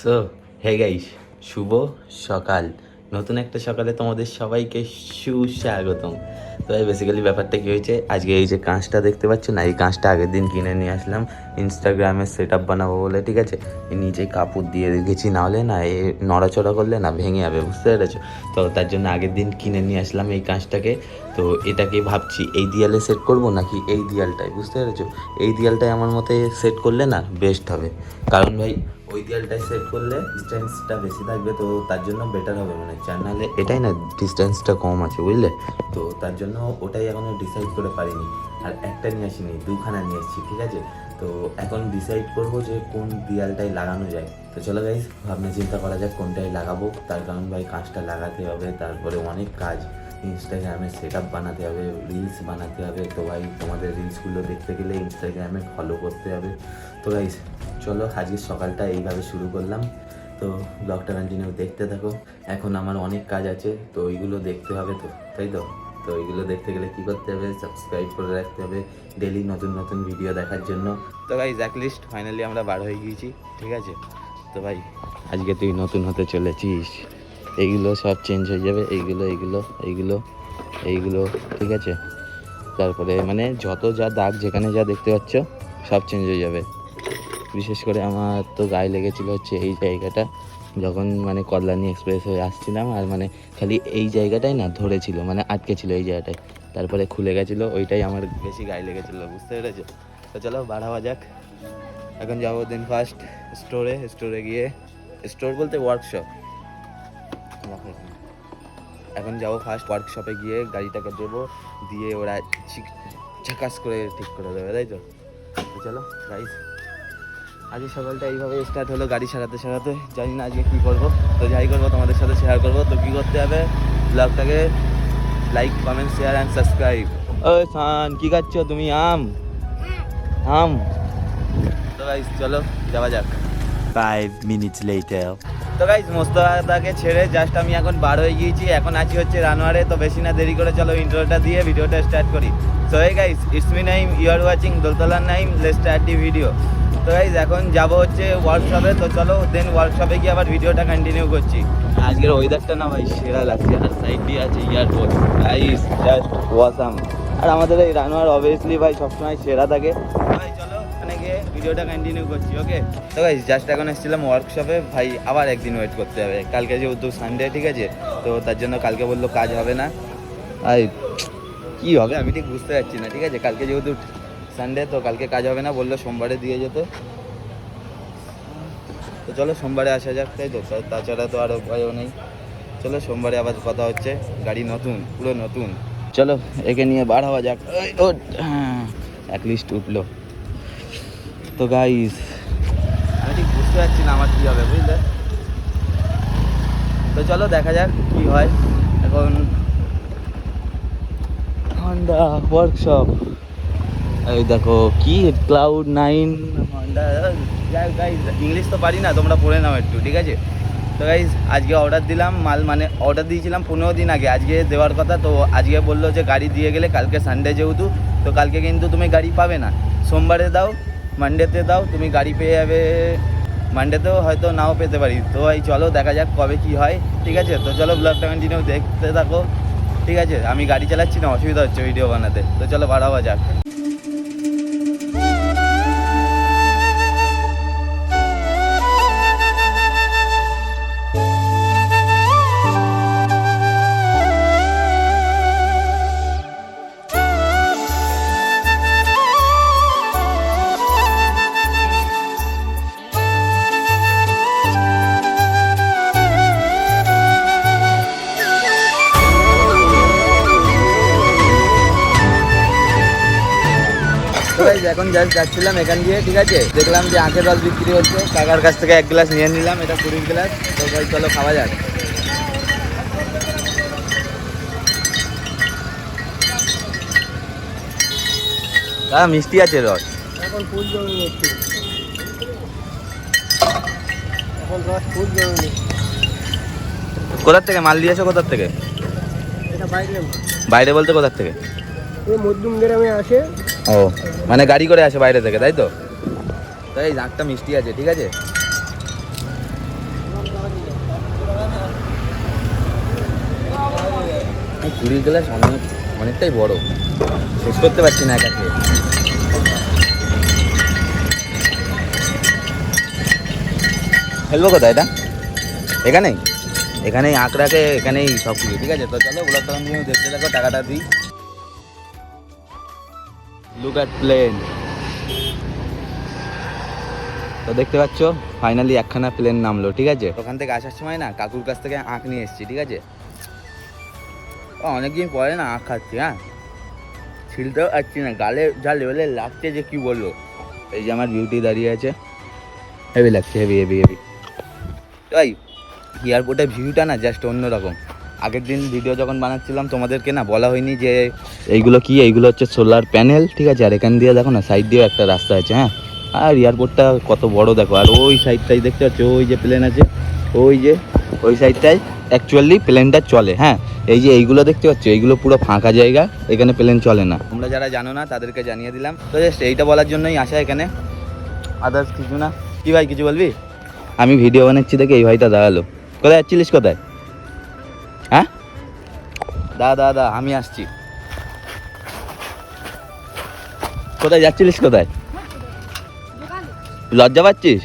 So hey guys, শুভ সকাল। নতুন একটা সকালে তোমাদের সবাইকে সুস্বাগতম। তো এই বেসিক্যালি ব্যাপারটা কী হয়েছে, আজকে এই যে কাঁচটা দেখতে পাচ্ছ না, এই কাঁচটা আগের দিন কিনে নিয়ে আসলাম ইনস্টাগ্রামে সেট আপ বানাবো বলে, ঠিক আছে। নিচে কাপড় দিয়ে রেখেছি, নাহলে না এ নড়াচড়া করলে না ভেঙে যাবে, বুঝতে পেরেছো। তো তার জন্য আগের দিন কিনে নিয়ে আসলাম এই কাঁচটাকে। তো এটাকে ভাবছি এই দেয়ালে সেট করব নাকি এই দেয়ালটায়, বুঝতে পেরেছো। এই দেয়ালটায় আমার মতে সেট করলে না বেস্ট হবে, কারণ ভাই ওই দেয়ালটায় সেট করলে ডিস্টেন্সটা বেশি থাকবে, তো তার জন্য বেটার হবে মনে হচ্ছে। আর নাহলে এটাই না ডিস্টেন্সটা কম আছে, বুঝলে। তো তার জন্য ওটাই এখনও ডিসাইড করে পারিনি। আর একটা নিয়ে আসিনি, দুখানা নিয়ে এসেছি, ঠিক আছে। তো এখন ডিসাইড করবো যে কোন দেয়ালটায় লাগানো যায়। তো চলো গাইস, ভাবনা চিন্তা করা যাক কোনটায় লাগাবো। তার কারণ ভাই কাঁচটা লাগাতে হবে, তারপরে অনেক কাজ, ইনস্টাগ্রামে সেট আপ বানাতে হবে, রিলস বানাতে হবে। তো ভাই তোমাদের রিলসগুলো দেখতে গেলে ইনস্টাগ্রামে ফলো করতে হবে। তো গাইস চলো, আজকের সকালটা এইভাবে শুরু করলাম। তো ব্লগটা কন্টিনিউ দেখতে থাকো। এখন আমার অনেক কাজ আছে, তো ওইগুলো দেখতে হবে, তো তাই তো। তো এইগুলো দেখতে গেলে কী করতে হবে, সাবস্ক্রাইব করে রাখতে হবে ডেলি নতুন নতুন ভিডিও দেখার জন্য। তো গাইস অ্যাটলিস্ট ফাইনালি আমরা বার হয়ে গিয়েছি, ঠিক আছে। তো ভাই আজকে তুই নতুন হতে চলেছিস, এইগুলো সব চেঞ্জ হয়ে যাবে, এইগুলো এইগুলো এইগুলো এইগুলো, ঠিক আছে। তারপরে মানে যত যা দাগ যেখানে যা দেখতে পাচ্ছ সব চেঞ্জ হয়ে যাবে। বিশেষ করে আমার তো গায়ে লেগেছিলো হচ্ছে এই জায়গাটা, যখন মানে কল্যাণী এক্সপ্রেস হয়ে আসছিলাম, আর মানে খালি এই জায়গাটাই না ধরেছিল, মানে আটকে ছিল এই জায়গাটায়, তারপরে খুলে গেছিলো, ওইটাই আমার বেশি গায়ে লেগেছিলো, বুঝতে পেরেছো। তো চলো বার হওয়া যাক। এখন যাবো দিন ফার্স্ট স্টোরে গিয়ে, স্টোর বলতে ওয়ার্কশপ, এখন যাবো ফার্স্ট ওয়ার্কশপে গিয়ে গাড়িটাকে দেবো, দিয়ে ওরা ঝাকাস করে ঠিক করে দেবে, তাই তো। চলো গাইস, আজকে সকালটা এইভাবে স্টার্ট হলো, গাড়ি সারাতে সারাতে। জানি না আজকে কী করবো, তো যাই করবো তোমাদের সাথে শেয়ার করবো। তো কী করতে হবে, ব্লগটাকে like comment share and subscribe. ও সান, কী খাচ্ছ তুমি? আম আম। তো গাইস চলো যাওয়া যাক। 5 minutes later. তো গাইস মোস্তফাকে ছেড়ে জাস্ট আমি এখন বার হয়ে গিয়েছি, এখন আছি হচ্ছে রানোয়ারে। তো বেশি না দেরি করে চলো ইন্ট্রোটা দিয়ে ভিডিওটা স্টার্ট করি। So hey guys, it's me Naim, you are watching দোলতলার Naim, let's start the video. তো গাইস এখন যাবো হচ্ছে ওয়ার্কশপে, তো চলো দেন ওয়ার্কশপে গিয়ে আবার ভিডিওটা কন্টিনিউ করছি। আজকের ওয়েদারটা না ভাই সেরা লাগছে, আর সাইড দিয়ে আছে এয়ারপোর্ট, গাইস জাস্ট ওয়াসাম। আর আমাদের এই রানোয়ার অবভিয়াসলি ভাই সবসময় সেরা থাকে। ভাই চলো ওখানে গিয়ে ভিডিওটা কন্টিনিউ করছি, ওকে। তো গাইস জাস্ট এখন এসেছিলাম ওয়ার্কশপে, ভাই আবার একদিন ওয়েট করতে হবে, কালকে যেহেতু সানডে, ঠিক আছে। তো তার জন্য কালকে বললো কাজ হবে না। আর কী হবে আমি ঠিক বুঝতে পারছি না, ঠিক আছে। কালকে যেহেতু সানডে, তো কালকে কাজ হবে না, বললো সোমবারে দিয়ে যেতে। তো চলো সোমবারে আসা যাক, তাই তো, তাছাড়া তো আর উপায়ও নেই। চলো সোমবারে আবার কথা হচ্ছে, গাড়ি নতুন, পুরো নতুন। চলো একে নিয়ে বার হওয়া যাক। অ্যাটলিস্ট উঠলো। তো গাইস আমি ঠিক বুঝতে পারছি না আমার কী হবে, বুঝলে। তো চলো দেখা যাক কী হয়। এখন হন্ডা ওয়ার্কশপ, এই দেখো কি Cloud9 হন্ডা। যাই গাইস ইংলিশ তো পারি না, তোমরা পড়ে নাও একটু, ঠিক আছে। তো গাইস আজকে অর্ডার দিলাম মাল, মানে অর্ডার দিয়েছিলাম 15 দিন আগে, আজকে দেওয়ার কথা। তো আজকে বললো যে গাড়ি দিয়ে গেলে কালকে সানডে যেহেতু, তো কালকে কিন্তু তুমি গাড়ি পাবে না। সোমবারে দাও, মানডেতে দাও, তুমি গাড়ি পেয়ে যাবে। মানডেতেও হয়তো নাও পেতে পারি। তো এই চলো দেখা যাক কবে কি হয়, ঠিক আছে। তো চলো ব্লগটা কন্টিনিউ দেখতে থাকো, ঠিক আছে। আমি গাড়ি চালাচ্ছি না, অসুবিধা হচ্ছে ভিডিও বানাতে। তো চলো বার হওয়া যাক। এখন জাস্ট যাচ্ছিলাম এখান দিয়ে, ঠিক আছে। দেখলাম যে আখের রস বিক্রি হচ্ছে, কাকার কাছ থেকে 1 গ্লাস নিয়ে নিলাম, এটা 20 গ্লাস। তো ভাই চলো খাওয়া যাক। হ্যাঁ মিষ্টি আছে রস, এখন ফুল জমে নিচ্ছি, এখন রস ফুল জমে নিচ্ছি। কোথার থেকে মাল দিয়েছো, কোথার থেকে? এটা বাইরে, বাইরে বলতে কোথার থেকে? এই মধ্যম গ্রামে আসে। ও মানে গাড়ি করে আসে বাইরে থেকে, তাই তো। তাই একটা মিষ্টি আছে, ঠিক আছে। পুরীর গ্লাস অনেকটাই বড়, শেষ করতে পারছি না একা খেয়ে। ফেলবো কোথায় এটা? এখানেই এখানেই আঁকড়াকে, এখানেই সব কিছু ঠিক আছে। তো চলো ব্লগটা কন্টিনিউ দেখতে থাকো, টাকাটা দিই। Look at plane. তো দেখতে পাচ্ছ ফাইনালি একখানা প্লেন নামলো, ঠিক আছে। ওখান থেকে আসার সময় না কাকুর কাছ থেকে আঁক নিয়ে এসেছি, ঠিক আছে। অনেকদিন পরে না আঁক খাচ্ছি, হ্যাঁ ছিলতেও পারছি না, গালে যা লেভেলে লাগছে যে কি বলবো। এই যে আমার বিউটি দাঁড়িয়ে আছে, হেভি লাগছে, হেভি হেভি হেভি। তাই এয়ারপোর্টের ভিউটা না জাস্ট অন্যরকম। আগের দিন ভিডিও যখন বানাচ্ছিলাম তোমাদেরকে না বলা হয়নি যে এইগুলো কি, এইগুলো হচ্ছে সোলার প্যানেল, ঠিক আছে। আর এখান দিয়ে দেখো না সাইড দিয়েও একটা রাস্তা আছে, হ্যাঁ। আর এয়ারপোর্টটা কত বড় দেখো। আর ওই সাইডটাই দেখতে পাচ্ছ, ওই যে প্লেন আছে, ওই যে ওই সাইডটাই অ্যাকচুয়ালি প্লেনটা চলে, হ্যাঁ। এই যে এইগুলো দেখতে পাচ্ছ, এইগুলো পুরো ফাঁকা জায়গা, এখানে প্লেন চলে না। তোমরা যারা জানো না তাদেরকে জানিয়ে দিলাম। তো জাস্ট এইটা বলার জন্যই আসা এখানে, আদার্স কিছু না। কি ভাই কিছু বলবি? আমি ভিডিও বানাচ্ছি দেখে এই ভাইটা দাঁড়ালো। কোথায় যাচ্ছিলিস, কোথায়? হ্যাঁ দা আমি আসছি। কোথায় যাচ্ছিলিস, কোথায়? লজ্জা পাচ্ছিস?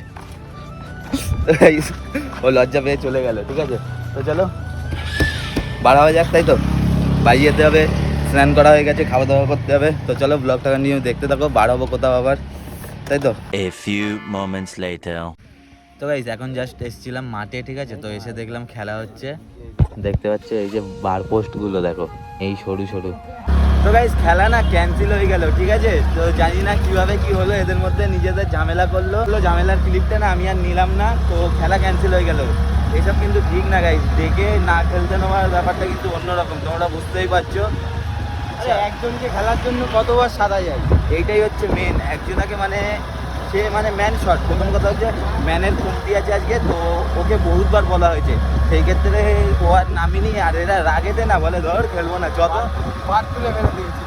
ও লজ্জা পেয়ে চলে গেল, ঠিক আছে। তো চলো বাড়া হয়ে যাক, তাই তো বাড়ি যেতে হবে, স্নান করা হয়ে গেছে, খাওয়া দাওয়া করতে হবে। তো চলো ব্লগটা নিয়ে দেখতে থাকো, বার হবো কোথাও আবার, তাই তো। A few moments later. তো গাইস এখন জাস্ট এসেছিলাম মাঠে, ঠিক আছে। তো এসে দেখলাম খেলা হচ্ছে, দেখতে পাচ্ছ এই যে বার পোস্টগুলো দেখো, এই সরু সরু। তো গাইস খেলা না ক্যান্সেল হয়ে গেল, ঠিক আছে। তো জানি না কিভাবে কি হলো, এদের মধ্যে নিজেদের ঝামেলা করলো, ঝামেলার ক্লিপটা না আমি আর নিলাম না, তো খেলা ক্যান্সেল হয়ে গেল। এসব কিন্তু ঠিক না গাইস, দেখে না খেলতে নেওয়ার ব্যাপারটা কিন্তু অন্যরকম, তোমরা বুঝতেই পারছো। একজনকে খেলার জন্য কতবার সাদা যায়, এইটাই হচ্ছে মেন। একজনকে মানে সে মানে ম্যান শট, প্রথম কথা হচ্ছে ম্যানের কমতি আছে আজকে, তো ওকে বহুতবার বলা হয়েছে, সেই ক্ষেত্রে ও আর নামিনি। আর এরা রাগেতে না বলে ধর খেলবো না, যত পাট তুলে ফেলে দিয়েছি,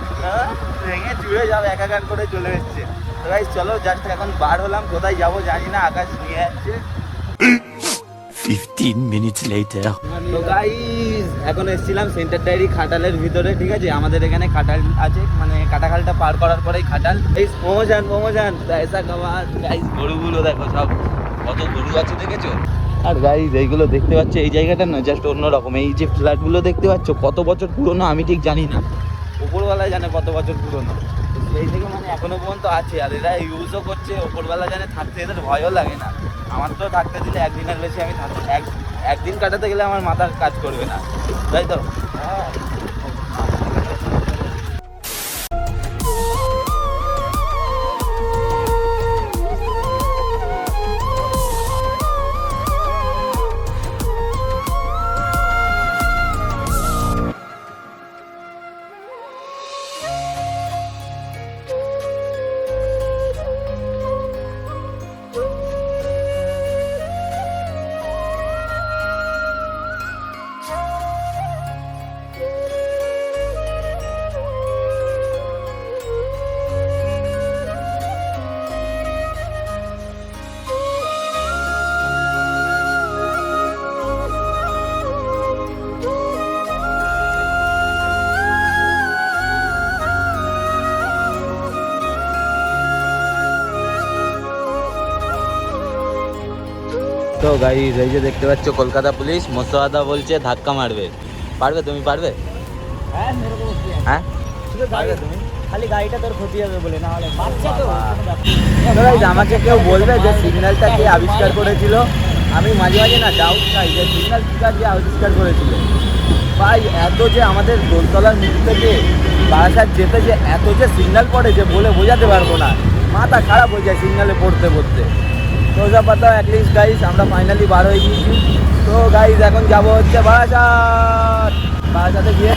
ভেঙে চুড়ে যাও, একাকার করে চলে এসছে। তো গাইস চলো জাস্ট এখন বার হলাম, কোথায় যাবো জানি না, আকাশ নিয়ে যাচ্ছে। 15 minutes later. তো গাইস এখন এসেছিলাম সেন্টার ডায়েরি খাটালের ভিতরে, ঠিক আছে। আমাদের এখানে খাটাল আছে, মানে কাটাখালটা পার করার পরেই খাটাল। এই প্রমোশন পয়সা খাওয়ার। গাইস গরুগুলো দেখো, সব কত গরু আছে দেখেছো। আর গাইস এইগুলো দেখতে পাচ্ছ, এই জায়গাটা না জাস্ট অন্যরকম। এই যে ফ্ল্যাটগুলো দেখতে পাচ্ছ কত বছর পুরনো আমি ঠিক জানি না, উপরওয়ালা জানে কত বছর পুরনো। সেই থেকে মানে এখনো পর্যন্ত আছে, আর এরা ইউজও করছে, ওপরওয়ালা জানে, থাকতে এদের ভয়ও লাগে না। আমার তো থাকতে দিলে একদিনের বেশি আমি একদিন কাটাতে গেলে আমার মাথার কাজ করবে না, তাই তো। তো গাইস এই যে দেখতে পাচ্ছ কলকাতা পুলিশ মোসাদা বলছে ধাক্কা মারবে, পারবে? তুমি পারবে? হ্যাঁ এরকম হ্যাঁ পারবে তুমি, খালি গাড়িটা তোর ক্ষতি হবে বলে, না হলে বাচ্চা তো। গাইস আমাকে কেউ বলবে যে সিগন্যালটা কে আবিষ্কার করেছিল? আমি মাঝে মাঝে না ডাউট খাই যে সিগন্যাল কিকার যে আবিষ্কার করেছিল। ভাই এত যে আমাদের দোলতলার মুখ থেকে বারাসাত যেতে যে এত যে সিগন্যাল পড়ে যে বলে বোঝাতে পারবো না, মাথা খারাপ হয়ে যায় সিগন্যালে পড়তে পড়তে। তো ওসব কথা অ্যাটলিস্ট গাইস আমরা ফাইনালি বার হয়ে গিয়েছি। তো গাইস এখন যাবো হচ্ছে বারাসাতে গিয়ে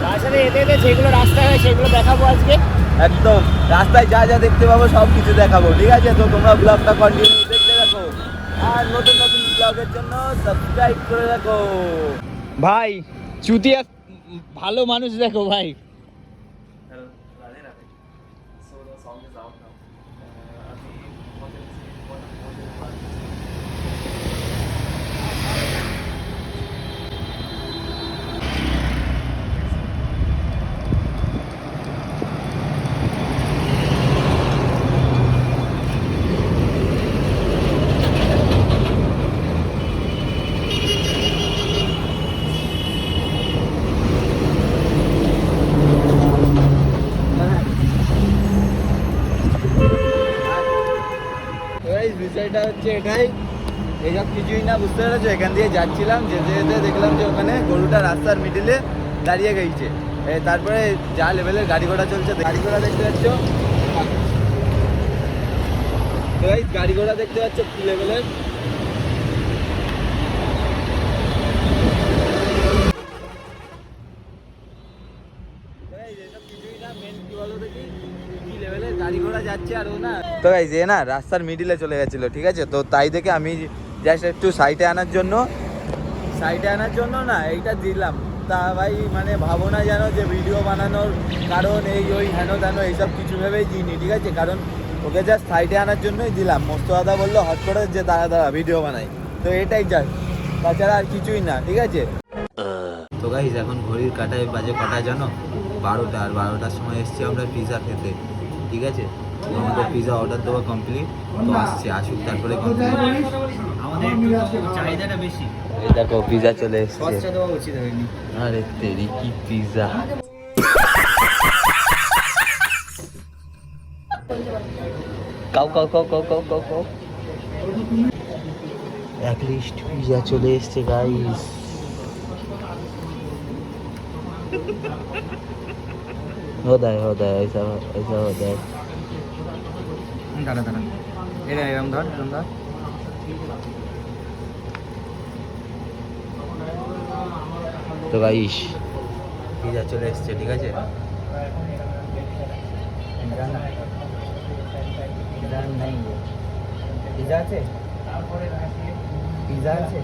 বাসাতে এতে এতে যেগুলো রাস্তায় হয় সেগুলো দেখাবো আজকে। একদম রাস্তায় যা যা দেখতে পাবো সব কিছু দেখাবো, ঠিক আছে। তো তোমরা ব্লগটা কন্টিনিউ দেখতে থাকো, আর নতুন নতুন ব্লগের জন্য সাবস্ক্রাইব করে রাখো। ভাই চুতিয়া ভালো মানুষ দেখো ভাই। ব্যাপারটা হচ্ছে এটাই, এইসব কিছুই না, বুঝতে পেরেছো? এখান দিয়ে যাচ্ছিলাম, যেতে যেতে দেখলাম যে ওখানে গরুটা রাস্তার মিডিলে দাঁড়িয়ে গেছে। তারপরে যা লেভেলের গাড়ি ঘোড়া চলছে, গাড়ি ঘোড়া দেখতে পাচ্ছ, তো এই গাড়ি ঘোড়া দেখতে পাচ্ছ কি লেভেলের। গাড়ি ঘোড়া যাচ্ছে আর ও না, তো গাইস এ না রাস্তার মিডিলে চলে গেছিল, ঠিক আছে? তো তাই দেখে আমি জাস্ট একটু সাইডে আনার জন্য না এইটা দিলাম। তা ভাই মানে ভাবো না যেন যে ভিডিও বানানোর কারণ এই ওই হেন তেন এইসব কিছু ভেবেই দিইনি, ঠিক আছে? কারণ ওকে জাস্ট সাইডে আনার জন্যই দিলাম। মস্ত দাদা বললো হট করে যে দাঁড়া ভিডিও বানাই, তো এটাই জাস্ট, তাছাড়া আর কিছুই না, ঠিক আছে? তো গাইস এখন ঘড়ির কাটায় বাজে কটা জানো? 12টা। আর 12টার সময় এসেছি আমরা পিৎজা খেতে, ঠিক আছে? তো আমাদের পিৎজা অর্ডার দেওয়া কমপ্লিট, তো আসুক তারপরে আমাদের একটু চাহিদাটা বেশি, এই দেখো পিৎজা চলে এসেছে। সসটা দেওয়া উচিত হয়নি। আরে তেরি কি pizza! Cow cow cow cow cow cow cow. এক লিস্ট পিৎজা চলে এসেছে গাইস। होता है ऐसा होता है। দাঁড়া এটা এরম ধর তো গাইস পিৎজা চলে এসেছে, ঠিক আছে? পিজা আছে